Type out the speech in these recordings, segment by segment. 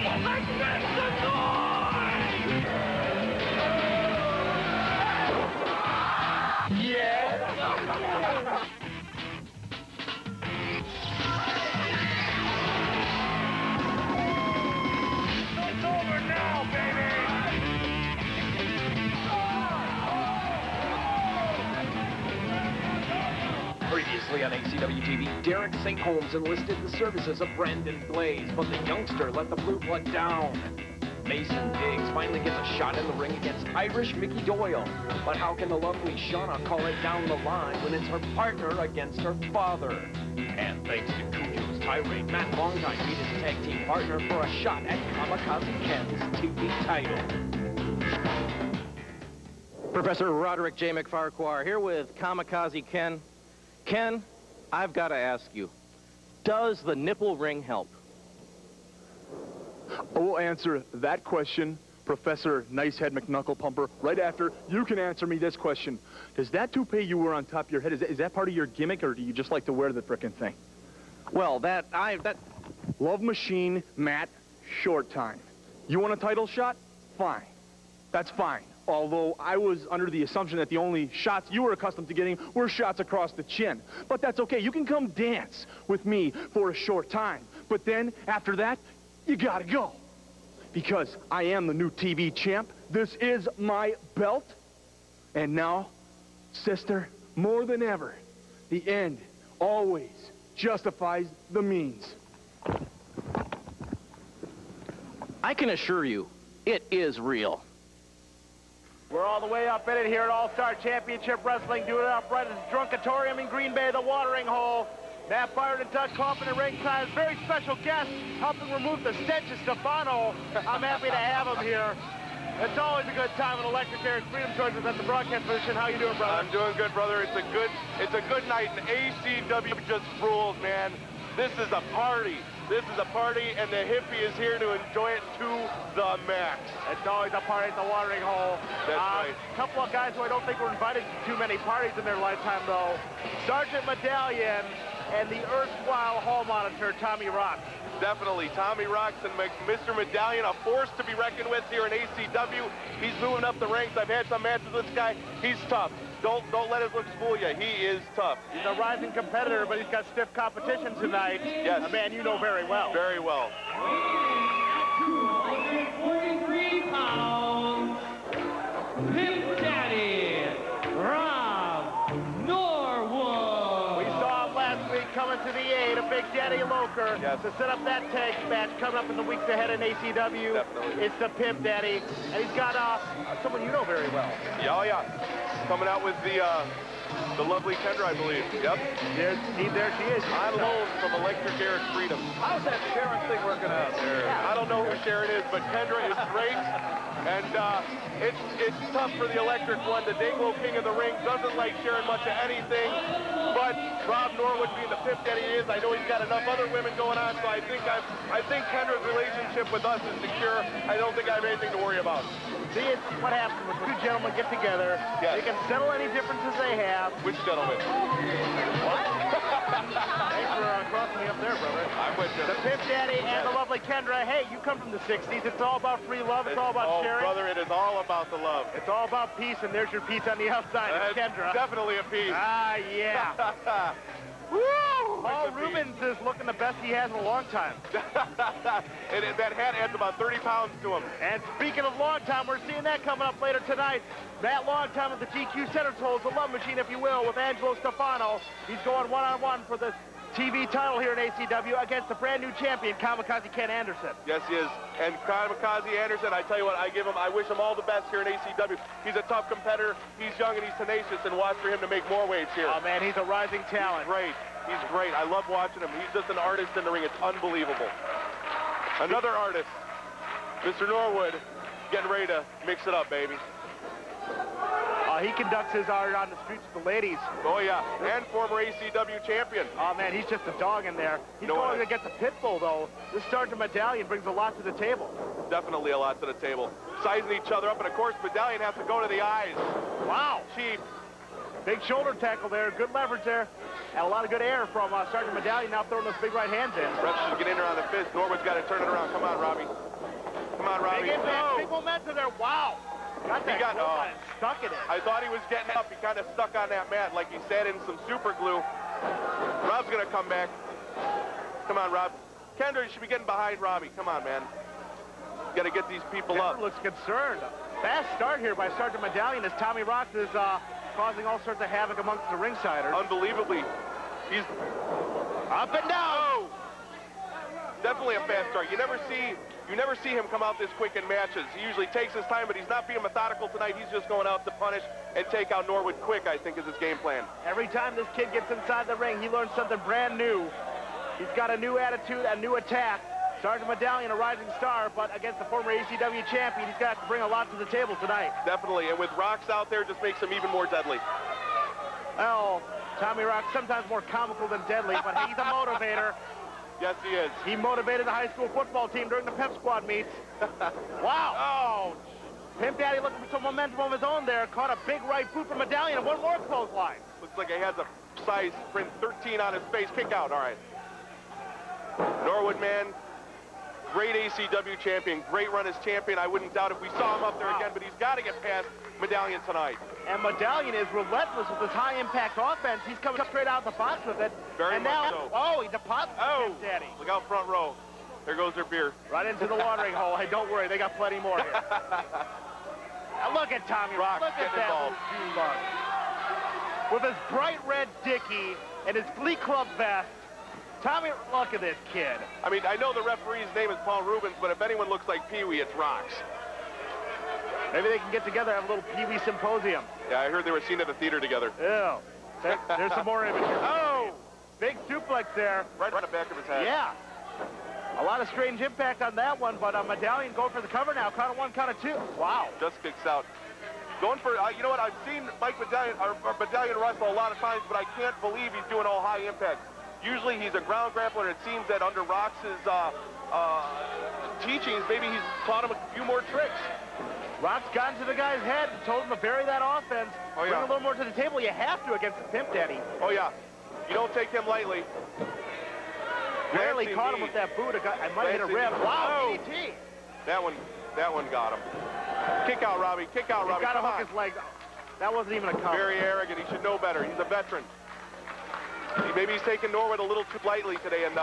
Make this some noise! Yeah! It's over now, baby! Previously on ACW TV, Derek St. Holmes enlisted the services of Brandon Blaze, but the youngster let the blue blood down. Mason Diggs finally gets a shot in the ring against Irish Mickey Doyle. But how can the lovely Shauna call it down the line when it's her partner against her father? And thanks to Cujo's tirade, Matt Longtime beat his tag team partner for a shot at Kamikaze Ken's TV title. Professor Roderick Jay MacFarquhar here with Kamikaze Ken. Ken, I've got to ask you, does the nipple ring help? I will answer that question, Professor Nicehead McKnuckle Pumper, right after you can answer me this question. Does that toupee you wear on top of your head, is that part of your gimmick, or do you just like to wear the frickin' thing? Well, that... Love Machine, Matt, short time. You want a title shot? Fine. That's fine. Although I was under the assumption that the only shots you were accustomed to getting were shots across the chin. But that's okay. You can come dance with me for a short time. But then, after that, you gotta go. Because I am the new TV champ. This is my belt. And now, sister, more than ever, the end always justifies the means. I can assure you, it is real. We're all the way up in it here at All-Star Championship Wrestling, doing it up right at the Drunkatorium in Green Bay, the watering hole. Matt Byron and Doug Kaufman at ringside. Very special guest helping remove the stench of Stefano. I'm happy to have him here. It's always a good time with Electric Air Freedom Choices at the broadcast position. How you doing, brother? I'm doing good, brother. It's a good night, and ACW just rules, man. This is a party. This is a party, and the hippie is here to enjoy it to the max. It's always a party at the watering hole. That's right. A couple of guys who I don't think were invited to too many parties in their lifetime, though. Sergeant Medallion and the erstwhile hall monitor, Tommy Rocks. Definitely. Tommy Rocks and Mr. Medallion, a force to be reckoned with here in ACW. He's moving up the ranks. I've had some matches with this guy. He's tough. Don't let his looks fool you. He is tough. He's a rising competitor, but he's got stiff competition tonight. Yes. A man you know very well. Very well. 243 pounds, Pimp Daddy, Rob Norwood. We saw him last week coming to the aid of Big Daddy Loker to set up that tag match coming up in the weeks ahead in ACW. Definitely. It's the Pimp Daddy, and he's got someone you know very well. Yeah, yeah. Coming out with the lovely Kendra, I believe. Yep. There she is. On loan from Electric Air Freedom. How's that Sharon thing working out there? I don't know who Sharon is, but Kendra is great. And it's tough for the Electric one. The Dinglo King of the Ring doesn't like Sharon much of anything. But Rob Norwood being the Pimp Daddy he is, I know he's got enough other women going on, so I think Kendra's relationship with us is secure. I don't think I have anything to worry about. See, it's what happens when two gentlemen get together. Yes. They can settle any differences they have. Which gentleman? What? Thanks for crossing me up there, brother. I'm with you. The Pimp Daddy and the lovely Kendra. Hey, you come from the 60s. It's all about free love. It's all about sharing. Oh, brother, it is all about the love. It's all about peace, and there's your peace on the outside. It's Kendra. Definitely a piece. Ah, yeah. Woo! Paul Rubens is looking the best he has in a long time. And that hat adds about 30 pounds to him. And speaking of long time, we're seeing that coming up later tonight. Matt Longtime at the GQ Centerfolds, the love machine, if you will, with Angelo Stefano. He's going one-on-one for the TV title here in ACW against the brand new champion, Kamikaze Ken Anderson. Yes, he is. And Kamikaze Anderson, I tell you what, I wish him all the best here in ACW. He's a tough competitor. He's young and he's tenacious, and watch for him to make more waves here. Oh, man, he's a rising talent. Great. He's great. I love watching him. He's just an artist in the ring. It's unbelievable. Another artist, Mr. Norwood, getting ready to mix it up, baby. He conducts his art on the streets with the ladies. Oh, yeah. And former ACW champion. Oh, man, he's just a dog in there. He's going against the Pitbull, though. This Sergeant Medallion brings a lot to the table. Definitely a lot to the table. Sizing each other up, and, of course, Medallion has to go to the eyes. Wow. Cheap. Big shoulder tackle there. Good leverage there. And a lot of good air from Sergeant Medallion now throwing those big right hands in. Refs should get in there on the fist. Norwood's got to turn it around. Come on, Robbie. Come on, Robbie. Big impact, big momentum there. Wow. Got that stuck in it. I thought he was getting up. He kind of stuck on that mat like he sat in some super glue. Rob's going to come back. Come on, Rob. Kendra, you should be getting behind Robbie. Come on, man. You got to get these people up. Looks concerned. Fast start here by Sergeant Medallion as Tommy Rocks is causing all sorts of havoc amongst the ringsiders. Unbelievably. He's up and down. Oh! Definitely a fast start. You never see him come out this quick in matches. He usually takes his time, but he's not being methodical tonight. He's just going out to punish and take out Norwood quick, I think, is his game plan. Every time this kid gets inside the ring, he learns something brand new. He's got a new attitude, a new attack. Sergeant Medallion, a rising star, but against the former ACW champion, he's got to bring a lot to the table tonight. Definitely, and with Rocks out there, just makes him even more deadly. Well, Tommy Rocks, sometimes more comical than deadly, but he's a motivator. Yes, he is. He motivated the high school football team during the Pimp Squad meets. Wow. Oh. Pimp Daddy looking for some momentum of his own there. Caught a big right boot from Medallion and one more clothesline. Looks like he has a size print 13 on his face. Kick out, all right. Norwood, man, great ACW champion. Great run as champion. I wouldn't doubt if we saw him up there again, but he's got to get past Medallion tonight. And Medallion is relentless with his high-impact offense. He's coming straight out the box with it. Very and much now, so. Oh, he deposits Pimp Daddy. Look out front row. There goes their beer. Right into the watering hole. Hey, don't worry, they got plenty more here. Now look at Tommy Rocks. Look at that June bug. With his bright red dickie and his Glee Club vest. Tommy, look at this kid. I mean, I know the referee's name is Paul Rubens, but if anyone looks like Pee-wee, it's Rocks. Maybe they can get together and have a little Pee-wee symposium. Yeah, I heard they were seen at the theater together. Ew. There's some more images. Oh! Big suplex there. Right on the back of his head. Yeah. A lot of strange impact on that one, but Medallion going for the cover now. Count of one, count of two. Wow. Just kicks out. Going for, you know what, I've seen Medallion wrestle a lot of times, but I can't believe he's doing all high impact. Usually he's a ground grappler, and it seems that under Rocks' teachings, maybe he's taught him a few more tricks. Rocks got into the guy's head and told him to bury that offense. Oh, yeah. Bring a little more to the table. You have to against the Pimp Daddy. Oh, yeah. You don't take him lightly. Barely caught him with that boot. I might hit a rib. Wow, DDT. That one got him. Kick out, Robbie. Kick out, Robbie. Got to hook his leg. That wasn't even a cover. Very arrogant. He should know better. He's a veteran. Maybe he's taking Norwood a little too lightly today, and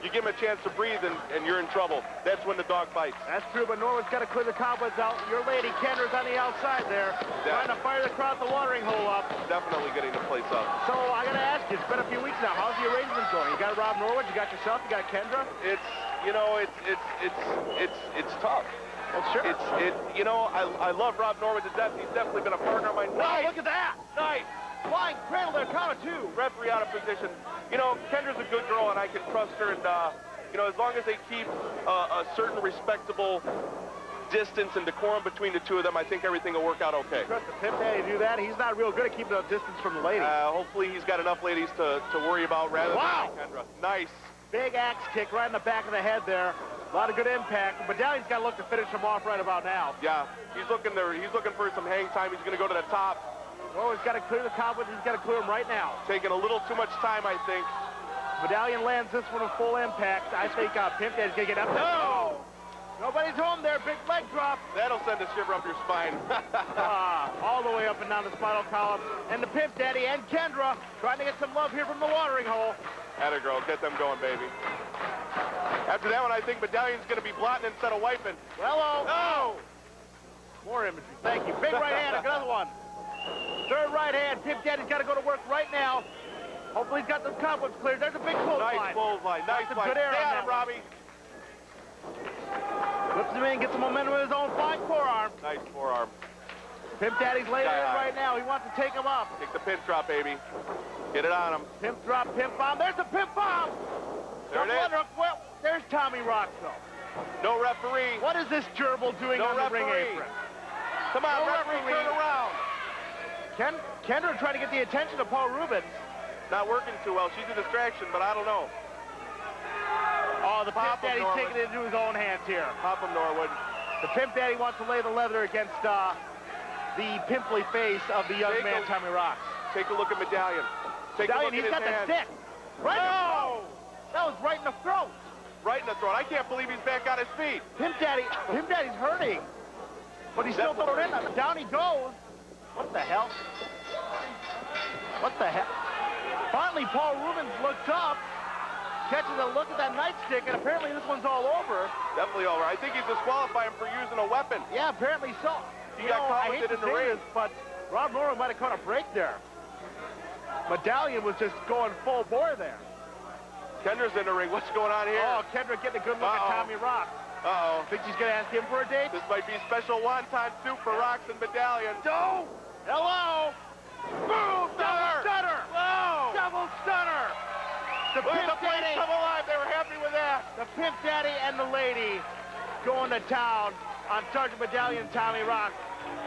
you give him a chance to breathe, and you're in trouble. That's when the dog bites. That's true, but Norwood's got to clear the cobwebs out. Your lady, Kendra's on the outside there, trying to fire the crowd the watering hole up. Definitely getting the place up. So I got to ask you, it's been a few weeks now. How's the arrangement going? You got Rob Norwood, you got yourself, you got Kendra? It's tough. Well, sure. I love Rob Norwood to death. He's definitely been a partner of mine. Wow, look at that! Nice. Flying cradle there, count of two. Referee out of position. You know, Kendra's a good girl, and I can trust her. And, as long as they keep a certain respectable distance and decorum between the two of them, I think everything will work out okay. Trust the Pimp Daddy to do that. He's not real good at keeping a distance from the ladies. Hopefully he's got enough ladies to worry about rather than Kendra. Nice. Big axe kick right in the back of the head there. A lot of good impact. Medallion's got to look to finish him off right about now. Yeah, he's looking for some hang time. He's going to go to the top. Oh, he's got to clear the cobwebs. He's got to clear them right now. Taking a little too much time, I think. Medallion lands this one with full impact. I think Pimp Daddy's going to get up. No! Nobody's home there. Big leg drop. That'll send a shiver up your spine. All the way up and down the spinal column. And the Pimp Daddy and Kendra trying to get some love here from the watering hole. Atta girl, get them going, baby. After that one, I think Medallion's going to be blotting instead of wiping. Hello. No! More imagery. Thank you. Big right hand. Another one. Third right hand. Pimp Daddy's got to go to work right now. Hopefully he's got those cobwebs cleared. There's a big clothesline. Nice clothesline. Nice line. Good air on him, Robbie. Flips him in, gets some momentum with his own fine forearm. Nice forearm. Pimp Daddy's laying in right now. He wants to take him up. Take the pimp drop, baby. Get it on him. Pimp drop, pimp bomb. There's the pimp bomb. There it is. Well, there's Tommy Rocks, though. No referee. What is this gerbil doing on the ring apron? Come on, referee, turn around. Kendra trying to get the attention of Paul Rubens. Not working too well. She's a distraction, but I don't know. Oh, the Pimp Daddy's taking it into his own hands here. Pop him, Norwood. The Pimp Daddy wants to lay the leather against the pimply face of the young man, Tommy Rocks. Take a look at Medallion. Take a look at his hand. He's got the stick. Right in the throat. That was right in the throat. right in the throat. I can't believe he's back on his feet. Pimp Daddy's hurting. But he's still throwing in. Down he goes. What the hell? What the hell? Finally, Paul Rubens looks up, catches a look at that nightstick, and apparently this one's all over. Definitely over. I think he's disqualifying him for using a weapon. Yeah, apparently so. He got caught with it in the ring. But Rob Norwood might have caught a break there. Medallion was just going full bore there. Kendra's in the ring. What's going on here? Oh, Kendra getting a good look at Tommy Rock. Uh-oh. Think she's going to ask him for a date? This might be special wonton soup for Rocks and Medallion. No! Hello! Boom! Double stunner! Whoa! Double stunner! The Pimp Daddy! Come alive. They were happy with that. The Pimp Daddy and the lady going to town on Sergeant Medallion and Tommy Rock.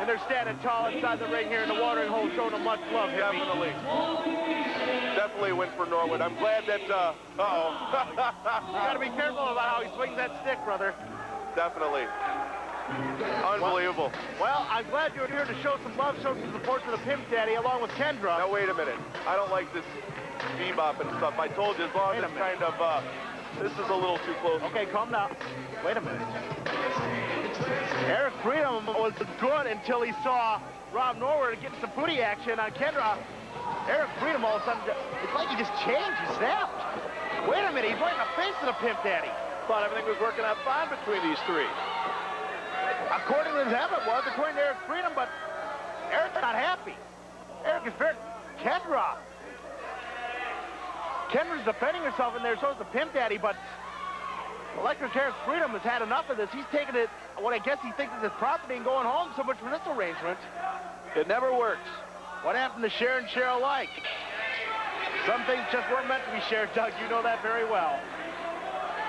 And they're standing tall inside the ring here in the watering hole, showing them much love. Definitely. Definitely a win for Norwood. I'm glad that, uh-oh. You got to be careful about how he swings that stick, brother. Definitely. Unbelievable. Well, I'm glad you're here to show some love, show some support to the Pimp Daddy, along with Kendra. Now, wait a minute. I don't like this bebop and stuff. I told you, as long as it's kind of, this is a little too close. Okay, calm down. Wait a minute. Eric Freedom was good until he saw Rob Norwood getting some booty action on Kendra. Eric Freedom, all of a sudden, it's like he just changed. He snapped. Wait a minute, he's right in the face of the Pimp Daddy. Thought everything was working out fine between these three. According to them, it was, according to Eric Freedom, but Eric's not happy. Eric is very... Kendra's defending herself in there, so is the Pimp Daddy, but Electric Eric Freedom has had enough of this. He's taking it, what I guess he thinks is his property, and going home. So much for this arrangement. It never works. What happened to share and share alike? Some things just weren't meant to be shared, Doug. You know that very well.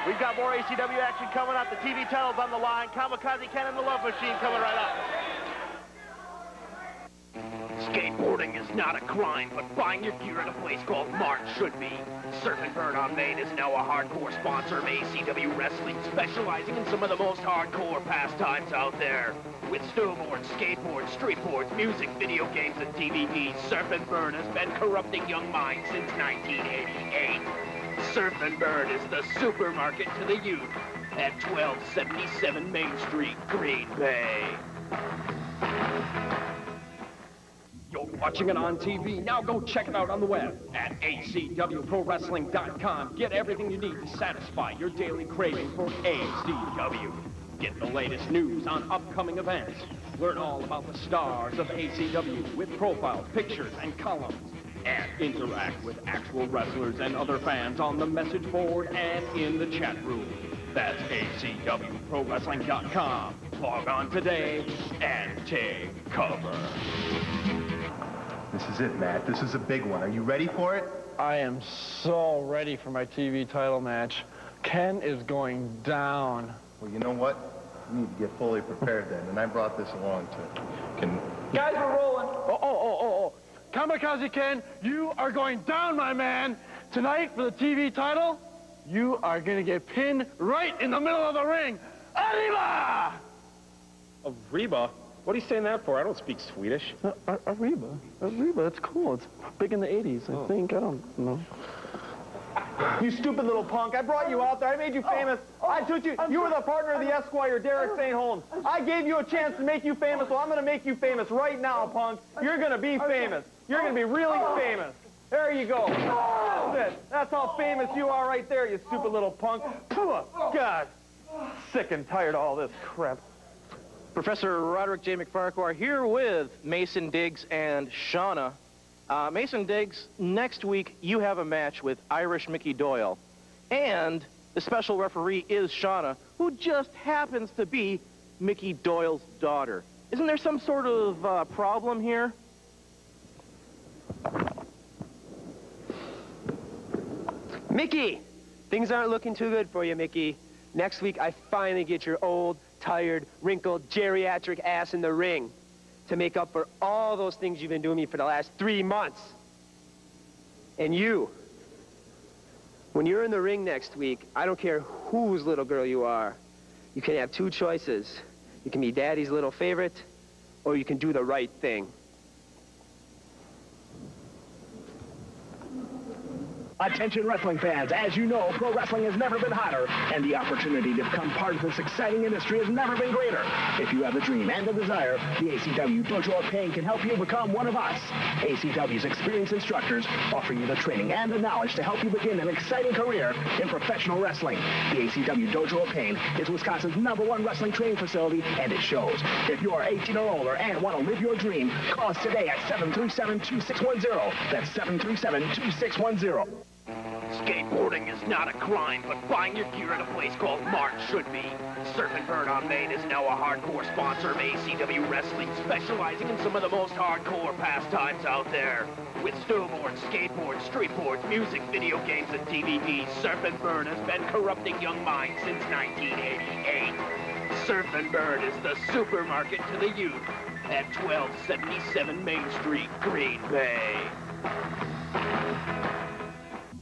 We've got more ACW action coming up. The TV title's on the line. Kamikaze Ken and the Love Machine coming right up. Skateboarding is not a crime, but buying your gear at a place called Mart should be. Surf and Burn on Main is now a hardcore sponsor of ACW Wrestling, specializing in some of the most hardcore pastimes out there. With snowboards, skateboards, streetboards, music, video games, and DVDs, Surf and Burn has been corrupting young minds since 1988. Surf and Burn is the supermarket to the youth at 1277 Main Street, Green Bay. You're watching it on TV. Now go check it out on the web at ACWProWrestling.com. Get everything you need to satisfy your daily craving for ACW. Get the latest news on upcoming events. Learn all about the stars of ACW with profiles, pictures, and columns. And interact with actual wrestlers and other fans on the message board and in the chat room. That's ACWProWrestling.com. Log on today and take cover. This is it, Matt. This is a big one. Are you ready for it? I am so ready for my TV title match. Ken is going down. Well, you know what? You need to get fully prepared then, and I brought this along to... Guys, we're rolling. Oh. Kamikaze Ken, you are going down, my man. Tonight, for the TV title, you are going to get pinned right in the middle of the ring. Arriba! Reba? What are you saying that for? I don't speak Swedish. Arriba, it's cool. It's big in the 80s, I think. I don't know. You stupid little punk. I brought you out there. I made you famous. I took you. You were the partner of the Esquire, Derek St. Holmes. I gave you a chance to make you famous, so I'm going to make you famous right now, punk. You're going to be famous. You're going to be really famous. There you go. That's it. That's how famous you are right there, you stupid little punk. God. Sick and tired of all this crap. Professor Roderick Jay MacFarquhar here with Mason Diggs and Shauna. Mason Diggs, next week you have a match with Irish Mickey Doyle. And the special referee is Shauna, who just happens to be Mickey Doyle's daughter. Isn't there some sort of problem here? Mickey, things aren't looking too good for you, Mickey. Next week, I finally get your old, tired, wrinkled, geriatric ass in the ring to make up for all those things you've been doing me for the last 3 months. And you, when you're in the ring next week, I don't care whose little girl you are, you can have 2 choices. You can be Daddy's little favorite, or you can do the right thing. Attention wrestling fans, as you know, pro wrestling has never been hotter, and the opportunity to become part of this exciting industry has never been greater. If you have the dream and the desire, the ACW Dojo of Pain can help you become one of us. ACW's experienced instructors offer you the training and the knowledge to help you begin an exciting career in professional wrestling. The ACW Dojo of Pain is Wisconsin's #1 wrestling training facility, and it shows. If you are 18 or older and want to live your dream, call us today at 737-2610. That's 737-2610. Skateboarding is not a crime, but buying your gear at a place called Mart should be. Surf and Burn on Main is now a hardcore sponsor of ACW Wrestling, specializing in some of the most hardcore pastimes out there. With snowboards, skateboards, streetboards, music, video games, and DVDs, Surf and Burn has been corrupting young minds since 1988. Surf and Burn is the supermarket to the youth at 1277 Main Street, Green Bay.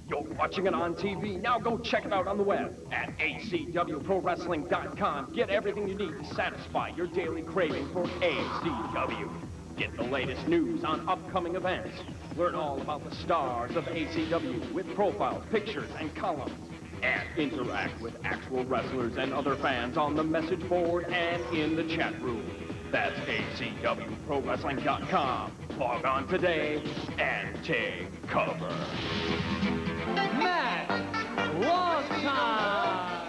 You're watching it on TV. Now go check it out on the web at acwprowrestling.com. Get everything you need to satisfy your daily craving for ACW. Get the latest news on upcoming events. Learn all about the stars of ACW with profiles, pictures, and columns. And interact with actual wrestlers and other fans on the message board and in the chat room. That's acwprowrestling.com. Log on today and take cover. Match, Longtime.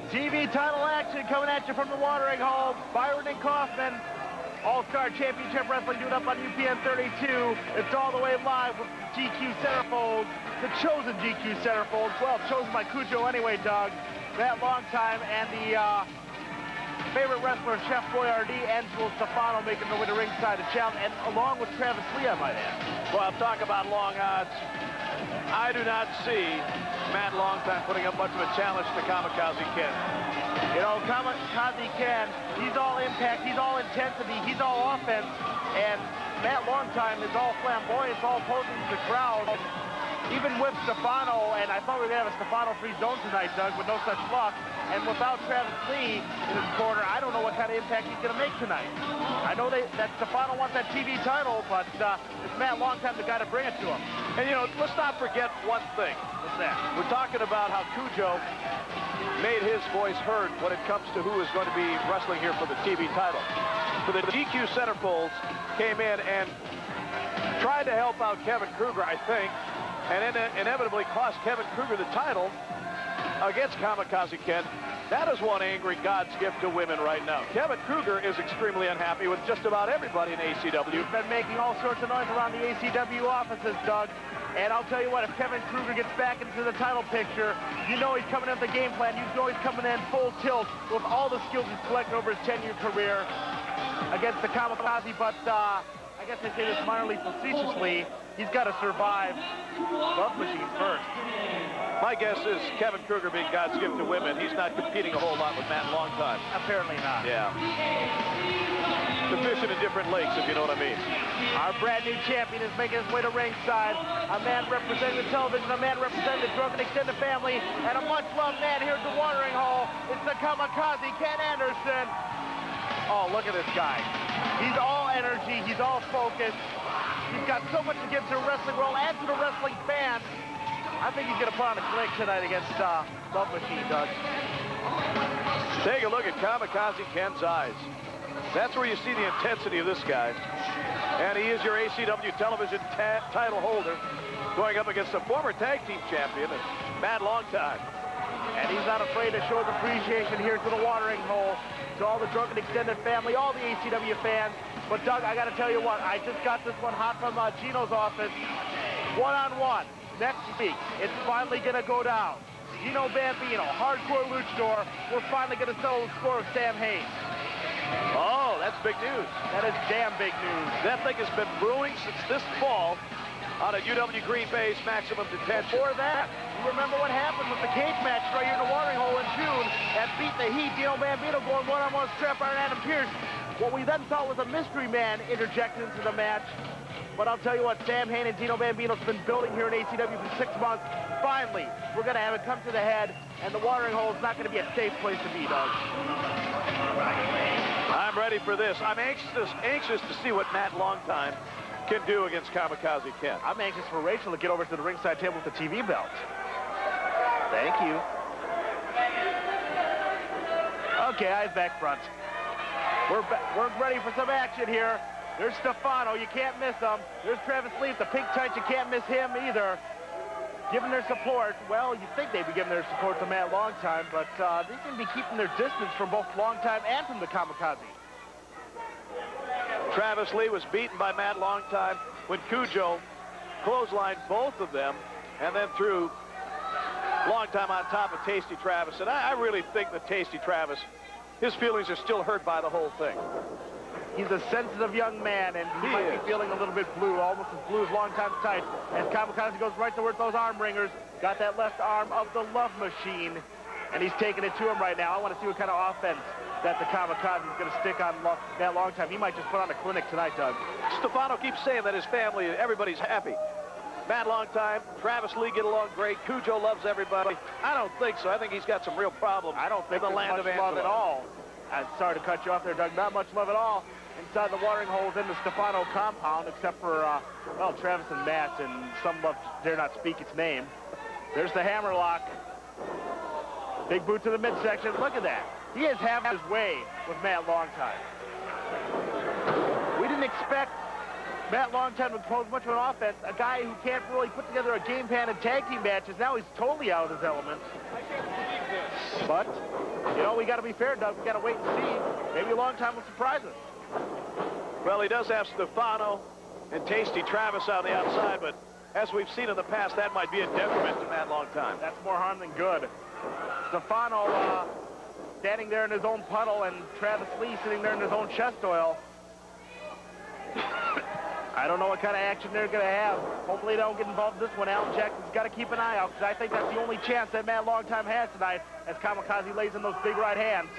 TV title action coming at you from the watering hole. Byron and Kaufman, All-Star Championship Wrestling, doing up on UPN 32. It's all the way live with GQ Centerfolds, the chosen GQ Centerfolds. Well, chosen by Cujo anyway, Doug. That Longtime and the favorite wrestler, Chef Boyardee, Angelo Stefano, making their way to ringside to challenge, and along with Travis Lee, I might add. Well, talk about long odds. I do not see Matt Longtime putting up much of a challenge to Kamikaze Ken. You know, Kamikaze Ken, he's all impact, he's all intensity, he's all offense, and Matt Longtime is all flamboyance, all posing to the crowd. Even with Stefano, and I thought we were going to have a Stefano-free zone tonight, Doug, with no such luck. And without Travis Lee in his corner, I don't know what kind of impact he's going to make tonight. I know that Stefano wants that TV title, but it's Matt Longtime the guy to bring it to him. And, you know, let's not forget one thing. What's that? We're talking about how Cujo made his voice heard when it comes to who is going to be wrestling here for the TV title. So the GQ Centerfolds came in and tried to help out Kevin Kruger, I think, and inevitably cost Kevin Kruger the title against Kamikaze Ken. That is one angry God's gift to women right now. Kevin Kruger is extremely unhappy with just about everybody in ACW. He's been making all sorts of noise around the ACW offices, Doug. And I'll tell you what, if Kevin Kruger gets back into the title picture, you know he's coming in with the game plan. You know he's coming in full tilt with all the skills he's collected over his 10-year career against the Kamikaze, but I guess I say this minorly facetiously, he's got to survive Love Machine first. My guess is Kevin Kruger, being God's gift to women, he's not competing a whole lot with Matt Longtime. Apparently not. Yeah. The fishing in different lakes, if you know what I mean. Our brand new champion is making his way to ringside. A man representing the television, a man representing the drunken extended family, and a much-loved man here at the watering hole. It's the Kamikaze Ken Anderson. Oh, look at this guy. He's all energy. He's all focus. He's got so much to give to the wrestling world and to the wrestling fans. I think he's going to put on a clinic tonight against Love Machine, Doug. Take a look at Kamikaze Ken's eyes. That's where you see the intensity of this guy. And he is your ACW television title holder, going up against a former tag team champion, Matt Longtime. And he's not afraid to show his appreciation here to the watering hole, to all the drunken extended family, all the ACW fans. But Doug, I got to tell you what, I just got this one hot from Gino's office. One-on-one next week. It's finally going to go down. Gino Bambino, hardcore luchador. We're finally going to settle the score of Sam Hayes. Oh, that's big news. That is damn big news. That thing has been brewing since this fall out of UW Green Bay's Maximum Detention. Before that, you remember what happened with the cage match right here in the watering hole in June at Beat the Heat. Dino Bambino going one-on-one strap iron Adam Pearce. What we then thought was a mystery man interjected into the match. But I'll tell you what, Sam Hain and Dino Bambino's been building here in ACW for 6 months. Finally, we're going to have it come to the head, and the watering hole is not going to be a safe place to be, Doug. I'm ready for this. I'm anxious to see what Matt Longtime can do against Kamikaze Ken. I'm anxious for Rachel to get over to the ringside table with the TV belt. Thank you. Okay, eyes back front. We're ready for some action here. There's Stefano, you can't miss him. There's Travis Lee, the pink tights, you can't miss him either. Giving their support. Well, you'd think they'd be giving their support to Matt Longtime, but they seem to be keeping their distance from both Longtime and from the Kamikaze. Travis Lee was beaten by Matt Longtime when Cujo clotheslined both of them and then threw Longtime on top of Tasty Travis. And I really think that Tasty Travis, his feelings are still hurt by the whole thing. He's a sensitive young man, and he might be feeling a little bit blue, almost as blue as Longtime's tight. As Kamikaze goes right towards those arm ringers, got that left arm of the Love Machine, and he's taking it to him right now. I want to see what kind of offense that the Kamikaze is going to stick on that Longtime. He might just put on a clinic tonight, Doug. Stefano keeps saying that his family, everybody's happy. Matt Longtime, Travis Lee get along great. Cujo loves everybody. I don't think so. I think he's got some real problems. I don't think in the there's land much of love Angelo. at all. I'm sorry to cut you off there, Doug. Not much love at all inside the watering holes in the Stefano compound, except for, well, Travis and Matt, and some love dare not speak its name. There's the hammerlock. Big boot to the midsection. Look at that. He has had his way with Matt Longtime. We didn't expect Matt Longtime to pose much of an offense. A guy who can't really put together a game plan in tag team matches. Now he's totally out of his element. But, you know, we got to be fair, Doug. We got to wait and see. Maybe Longtime will surprise us. Well, he does have Stefano and Tasty Travis on the outside, but as we've seen in the past, that might be a detriment to Matt Longtime. That's more harm than good. Stefano standing there in his own puddle, and Travis Lee sitting there in his own chest oil. I don't know what kind of action they're going to have. Hopefully they don't get involved in this one. Alan Jackson's got to keep an eye out, because I think that's the only chance that Matt Longtime has tonight as Kamikaze lays in those big right hands.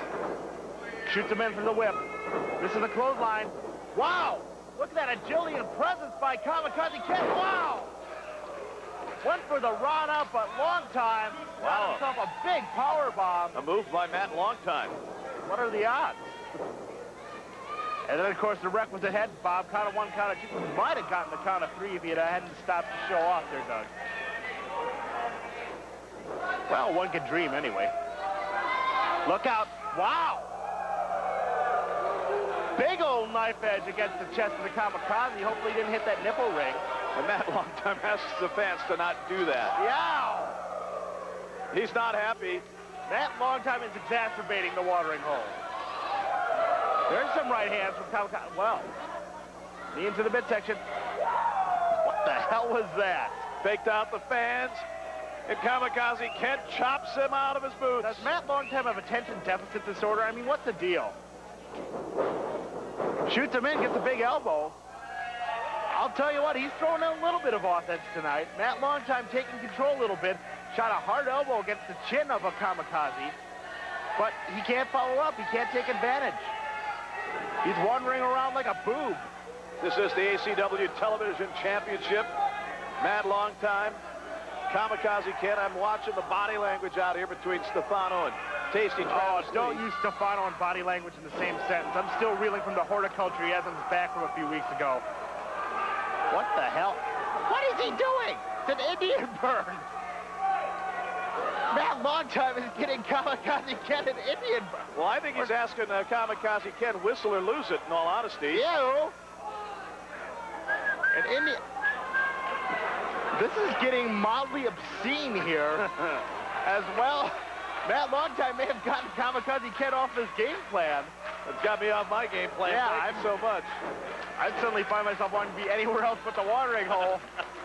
Shoots him in for the whip. This is a clothesline. Wow! Look at that agility and presence by Kamikaze Ken. Wow! Went for the Rana, but Longtime got himself a big power bomb. A move by Matt Longtime. What are the odds? And then, of course, the requisite head bob. Count of one, count of two. Might have gotten the count of three if he hadn't stopped to show off there, Doug. Well, one could dream anyway. Look out. Wow! Big old knife edge against the chest of the Kamikaze. Hopefully he didn't hit that nipple ring. And Matt Longtime asks the fans to not do that. Yow! He's not happy. Matt Longtime is exacerbating the watering hole. There's some right hands from Kamikaze. Well, knee into the midsection. What the hell was that? Faked out the fans, and Kamikaze Ken chops him out of his boots. Does Matt Longtime have attention deficit disorder? I mean, what's the deal? Shoots him in, gets a big elbow. I'll tell you what, he's throwing a little bit of offense tonight. Matt Longtime taking control a little bit. Shot a hard elbow against the chin of a Kamikaze. But he can't follow up. He can't take advantage. He's wandering around like a boob. This is the ACW Television Championship. Matt Longtime, Kamikaze Ken. I'm watching the body language out here between Stefano and Tasty Travis. Oh, don't use Stefano and body language in the same sentence. I'm still reeling from the horticulture he has on his back from a few weeks ago. What the hell? What is he doing? It's an Indian burn. Matt Longtime is getting Kamikaze Ken an Indian burn. Well, I think he's asking Kamikaze Ken whistle or lose it, in all honesty. Ew. An Indian. This is getting mildly obscene here. As well, Matt Longtime may have gotten Kamikaze Ken off his game plan. It's got me off my game plan. Yeah, Thank you so much. I'd suddenly find myself wanting to be anywhere else but the watering hole.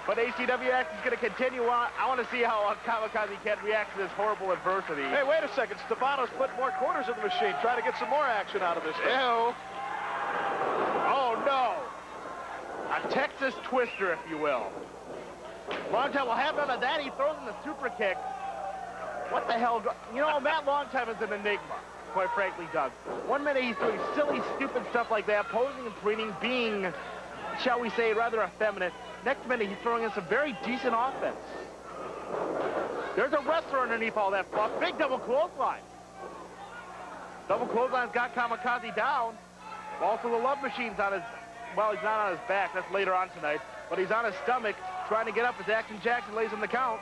But ACW action is going to continue on. I want to see how Kamikaze Ken reacts to this horrible adversity. Hey, wait a second. Stefano's putting more quarters in the machine, trying to get some more action out of this thing. Ew. Oh, no. A Texas twister, if you will. Longtime will have none of that. He throws in the super kick. What the hell? You know, Matt Longtime is an enigma, quite frankly, Doug. One minute he's doing silly, stupid stuff like that, posing and preening, being, shall we say, rather effeminate. Next minute, he's throwing in some very decent offense. There's a wrestler underneath all that fluff. Big double clothesline. Double clothesline's got Kamikaze down. Also, the Love Machine's on his well, he's not on his back. That's later on tonight. But he's on his stomach, trying to get up as Action Jackson lays him the count.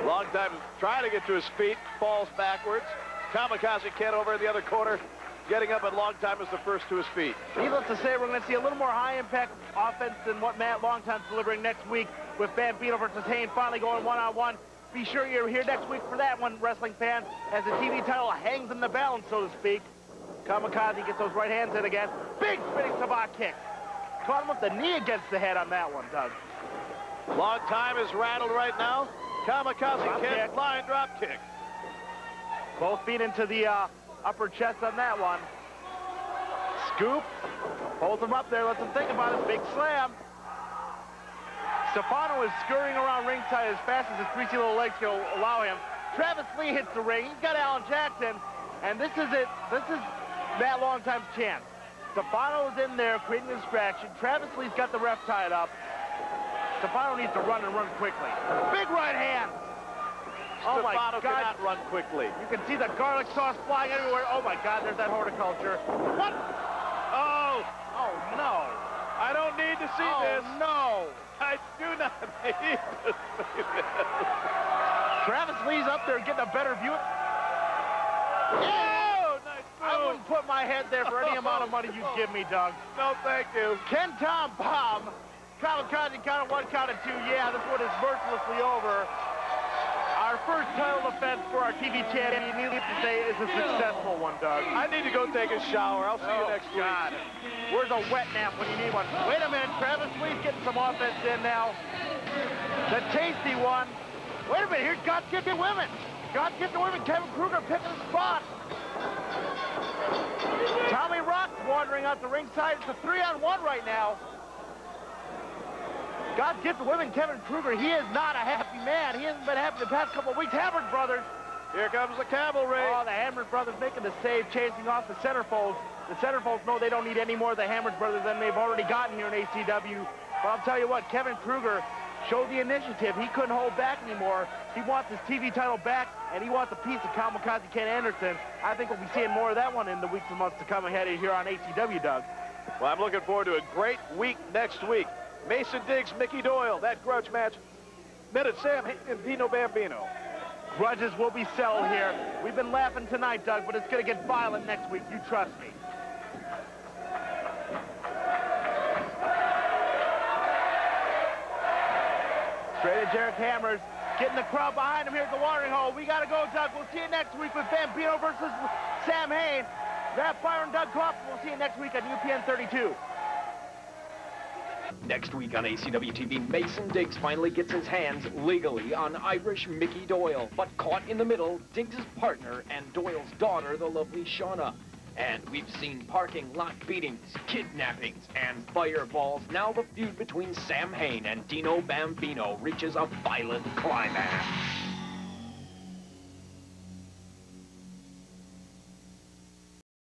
Longtime trying to get to his feet, falls backwards. Kamikaze Ken over in the other corner, getting up, and Longtime is the first to his feet. Needless to say, we're going to see a little more high-impact offense than what Matt Longtime's delivering next week with Bambino versus Hayne finally going one-on-one. Be sure you're here next week for that one, wrestling fans, as the TV title hangs in the balance, so to speak. Kamikaze gets those right hands in again. Big spinning savate kick. Caught him with the knee against the head on that one, Doug. Longtime is rattled right now. Kamikaze Ken, flying drop kick. Both feet into the upper chest on that one. Scoop. Holds him up there, lets him think about it. Big slam. Stefano is scurrying around ringside as fast as his greasy little legs will allow him. Travis Lee hits the ring. He's got Alan Jackson. And this is it. This is Matt Longtime's chance. Stefano is in there creating a distraction. Travis Lee's got the ref tied up. Stefano needs to run and run quickly. Big right hand. Oh my God. Cannot run quickly. You can see the garlic sauce flying everywhere. Oh my God, there's that horticulture. What? Oh. Oh no. I don't need to see this. No. I do not need to see this. Travis Lee's up there getting a better view. Oh, nice move. I wouldn't put my head there for any amount of money you'd give me, Doug. No, thank you. Ken Tom Bomb. Kamikaze count of 1, count of 2. Yeah, this one is mercilessly over. Our first title defense for our TV champion, needless to say, is a successful one, Doug. I need to go take a shower. I'll see you next week. Where's a wet nap when you need one? Wait a minute, Travis Lee's getting some offense in now. The tasty one. Wait a minute, here's God's Gifted Women. God's Gifted Women, Kevin Kruger picking the spot. Tommy Rock's wandering out the ringside. It's a 3-on-1 right now. God's Gifted Women, Kevin Kruger, he is not a happy man. He hasn't been happy the past couple of weeks. Hammered Brothers. Here comes the cavalry. Oh, the Hammered Brothers making the save, chasing off the Centerfolds. The Centerfolds know they don't need any more of the Hammered Brothers than they've already gotten here in ACW. But I'll tell you what, Kevin Kruger showed the initiative. He couldn't hold back anymore. He wants his TV title back, and he wants a piece of Kamikaze Ken Anderson. I think we'll be seeing more of that one in the weeks and months to come ahead here on ACW, Doug. Well, I'm looking forward to a great week next week. Mason Diggs, Mickey Doyle, that grudge match. Minute Sam Hayne and Dino Bambino. Grudges will be settled here. We've been laughing tonight, Doug, but it's going to get violent next week. You trust me. Straight at Jarek Hammers, getting the crowd behind him here at the watering hole. We got to go, Doug. We'll see you next week with Bambino versus Sam Hayne. Rap Fire and Doug Coughlin. We'll see you next week on UPN 32. Next week on ACW TV, Mason Diggs finally gets his hands legally on Irish Mickey Doyle, but caught in the middle, Diggs' partner and Doyle's daughter, the lovely Shauna. And we've seen parking lot beatings, kidnappings, and fireballs. Now the feud between Sam Hayne and Dino Bambino reaches a violent climax.